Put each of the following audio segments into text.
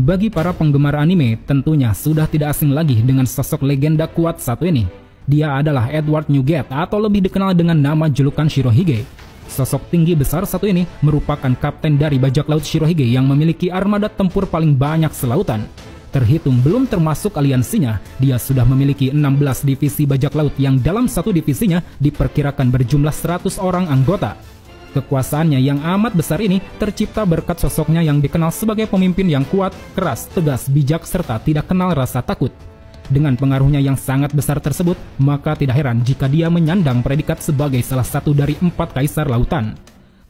Bagi para penggemar anime, tentunya sudah tidak asing lagi dengan sosok legenda kuat satu ini. Dia adalah Edward Newgate atau lebih dikenal dengan nama julukan Shirohige. Sosok tinggi besar satu ini merupakan kapten dari bajak laut Shirohige yang memiliki armada tempur paling banyak selautan. Terhitung belum termasuk aliansinya, dia sudah memiliki 16 divisi bajak laut yang dalam satu divisinya diperkirakan berjumlah 100 orang anggota. Kekuasaannya yang amat besar ini tercipta berkat sosoknya yang dikenal sebagai pemimpin yang kuat, keras, tegas, bijak, serta tidak kenal rasa takut. Dengan pengaruhnya yang sangat besar tersebut, maka tidak heran jika dia menyandang predikat sebagai salah satu dari 4 kaisar lautan.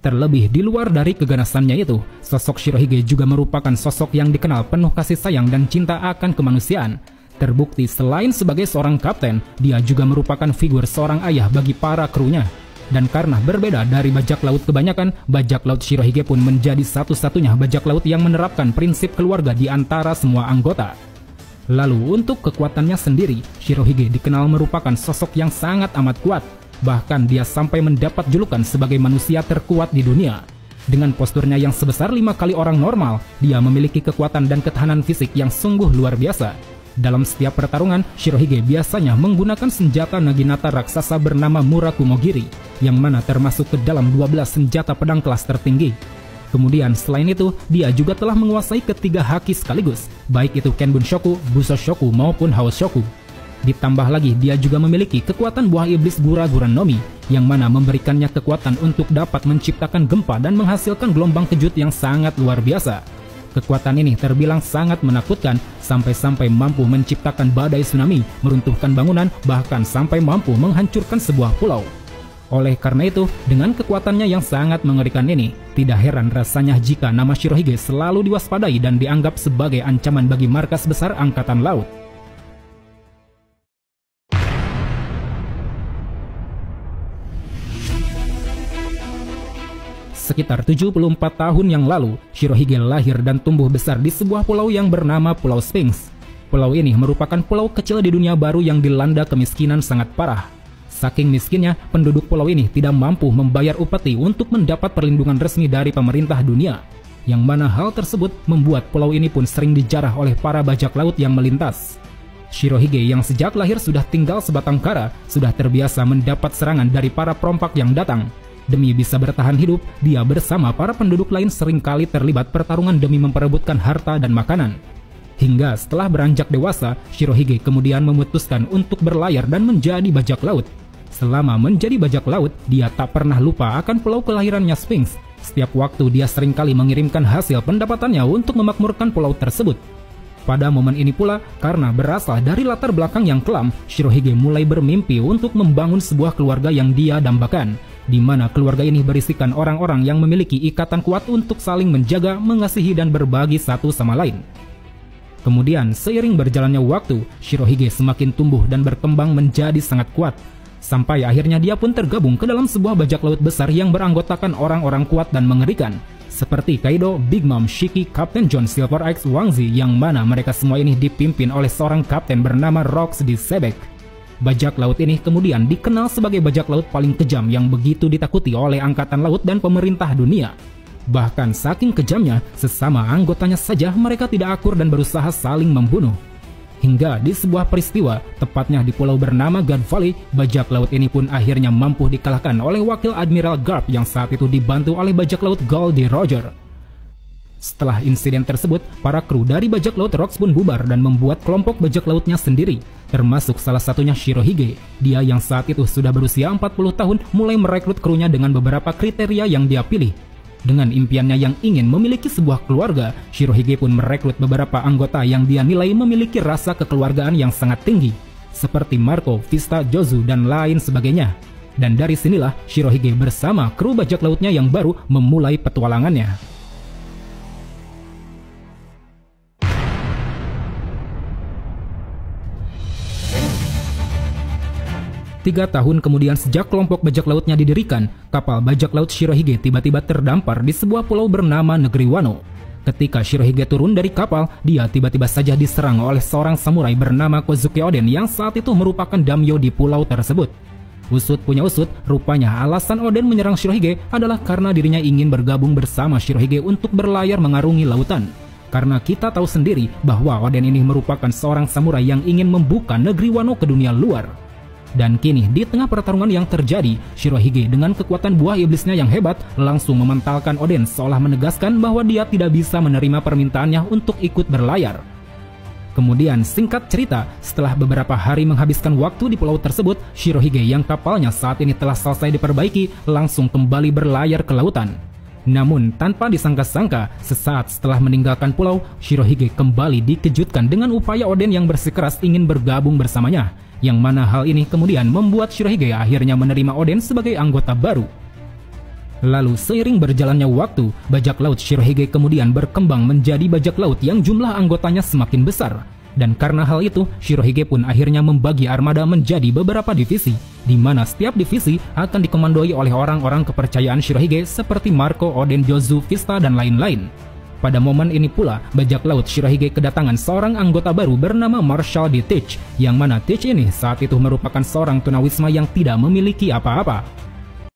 Terlebih di luar dari keganasannya itu, sosok Shirohige juga merupakan sosok yang dikenal penuh kasih sayang dan cinta akan kemanusiaan. Terbukti selain sebagai seorang kapten, dia juga merupakan figur seorang ayah bagi para krunya. Dan karena berbeda dari bajak laut kebanyakan, bajak laut Shirohige pun menjadi satu-satunya bajak laut yang menerapkan prinsip keluarga di antara semua anggota. Lalu untuk kekuatannya sendiri, Shirohige dikenal merupakan sosok yang sangat amat kuat. Bahkan dia sampai mendapat julukan sebagai manusia terkuat di dunia. Dengan posturnya yang sebesar 5 kali orang normal, dia memiliki kekuatan dan ketahanan fisik yang sungguh luar biasa. Dalam setiap pertarungan, Shirohige biasanya menggunakan senjata Naginata raksasa bernama Murakumogiri, yang mana termasuk ke dalam 12 senjata pedang kelas tertinggi. Kemudian selain itu, dia juga telah menguasai ketiga haki sekaligus, baik itu Kenbun Shoku, Buso Shoku maupun Hao Shoku. Ditambah lagi, dia juga memiliki kekuatan buah iblis Gura-Guran Nomi, yang mana memberikannya kekuatan untuk dapat menciptakan gempa dan menghasilkan gelombang kejut yang sangat luar biasa. Kekuatan ini terbilang sangat menakutkan, sampai-sampai mampu menciptakan badai tsunami, meruntuhkan bangunan, bahkan sampai mampu menghancurkan sebuah pulau. Oleh karena itu, dengan kekuatannya yang sangat mengerikan ini, tidak heran rasanya jika nama Shirohige selalu diwaspadai dan dianggap sebagai ancaman bagi markas besar Angkatan Laut. Sekitar 74 tahun yang lalu, Shirohige lahir dan tumbuh besar di sebuah pulau yang bernama Pulau Sphinx. Pulau ini merupakan pulau kecil di dunia baru yang dilanda kemiskinan sangat parah. Saking miskinnya, penduduk pulau ini tidak mampu membayar upeti untuk mendapat perlindungan resmi dari pemerintah dunia. Yang mana hal tersebut membuat pulau ini pun sering dijarah oleh para bajak laut yang melintas. Shirohige yang sejak lahir sudah tinggal sebatang kara, sudah terbiasa mendapat serangan dari para perompak yang datang. Demi bisa bertahan hidup, dia bersama para penduduk lain seringkali terlibat pertarungan demi memperebutkan harta dan makanan. Hingga setelah beranjak dewasa, Shirohige kemudian memutuskan untuk berlayar dan menjadi bajak laut. Selama menjadi bajak laut, dia tak pernah lupa akan pulau kelahirannya Sphinx. Setiap waktu dia seringkali mengirimkan hasil pendapatannya untuk memakmurkan pulau tersebut. Pada momen ini pula, karena berasal dari latar belakang yang kelam, Shirohige mulai bermimpi untuk membangun sebuah keluarga yang dia dambakan, di mana keluarga ini berisikan orang-orang yang memiliki ikatan kuat untuk saling menjaga, mengasihi, dan berbagi satu sama lain. Kemudian, seiring berjalannya waktu, Shirohige semakin tumbuh dan berkembang menjadi sangat kuat. Sampai akhirnya dia pun tergabung ke dalam sebuah bajak laut besar yang beranggotakan orang-orang kuat dan mengerikan, seperti Kaido, Big Mom, Shiki, Kapten John, Silver Axe, Wangzi, yang mana mereka semua ini dipimpin oleh seorang kapten bernama Rox di Sebek. Bajak laut ini kemudian dikenal sebagai bajak laut paling kejam yang begitu ditakuti oleh Angkatan Laut dan pemerintah dunia. Bahkan saking kejamnya, sesama anggotanya saja mereka tidak akur dan berusaha saling membunuh. Hingga di sebuah peristiwa, tepatnya di pulau bernama God Valley, bajak laut ini pun akhirnya mampu dikalahkan oleh Wakil Admiral Garp yang saat itu dibantu oleh bajak laut Goldie Roger. Setelah insiden tersebut, para kru dari bajak laut Rox pun bubar dan membuat kelompok bajak lautnya sendiri, termasuk salah satunya Shirohige. Dia yang saat itu sudah berusia 40 tahun mulai merekrut krunya dengan beberapa kriteria yang dia pilih. Dengan impiannya yang ingin memiliki sebuah keluarga, Shirohige pun merekrut beberapa anggota yang dia nilai memiliki rasa kekeluargaan yang sangat tinggi, seperti Marco, Vista, Jozu, dan lain sebagainya. Dan dari sinilah Shirohige bersama kru bajak lautnya yang baru memulai petualangannya. 3 tahun kemudian sejak kelompok bajak lautnya didirikan, kapal bajak laut Shirohige tiba-tiba terdampar di sebuah pulau bernama Negeri Wano. Ketika Shirohige turun dari kapal, dia tiba-tiba saja diserang oleh seorang samurai bernama Kozuki Oden yang saat itu merupakan daimyo di pulau tersebut. Usut punya usut, rupanya alasan Oden menyerang Shirohige adalah karena dirinya ingin bergabung bersama Shirohige untuk berlayar mengarungi lautan. Karena kita tahu sendiri bahwa Oden ini merupakan seorang samurai yang ingin membuka negeri Wano ke dunia luar. Dan kini di tengah pertarungan yang terjadi, Shirohige dengan kekuatan buah iblisnya yang hebat langsung mementalkan Oden seolah menegaskan bahwa dia tidak bisa menerima permintaannya untuk ikut berlayar. Kemudian singkat cerita, setelah beberapa hari menghabiskan waktu di pulau tersebut, Shirohige yang kapalnya saat ini telah selesai diperbaiki langsung kembali berlayar ke lautan. Namun tanpa disangka-sangka, sesaat setelah meninggalkan pulau, Shirohige kembali dikejutkan dengan upaya Oden yang bersikeras ingin bergabung bersamanya, yang mana hal ini kemudian membuat Shirohige akhirnya menerima Oden sebagai anggota baru. Lalu seiring berjalannya waktu, bajak laut Shirohige kemudian berkembang menjadi bajak laut yang jumlah anggotanya semakin besar. Dan karena hal itu, Shirohige pun akhirnya membagi armada menjadi beberapa divisi, di mana setiap divisi akan dikomandoi oleh orang-orang kepercayaan Shirohige seperti Marco, Oden, Jozu, Vista, dan lain-lain. Pada momen ini pula, bajak laut Shirohige kedatangan seorang anggota baru bernama Marshal D. Teach, yang mana Teach ini saat itu merupakan seorang tunawisma yang tidak memiliki apa-apa.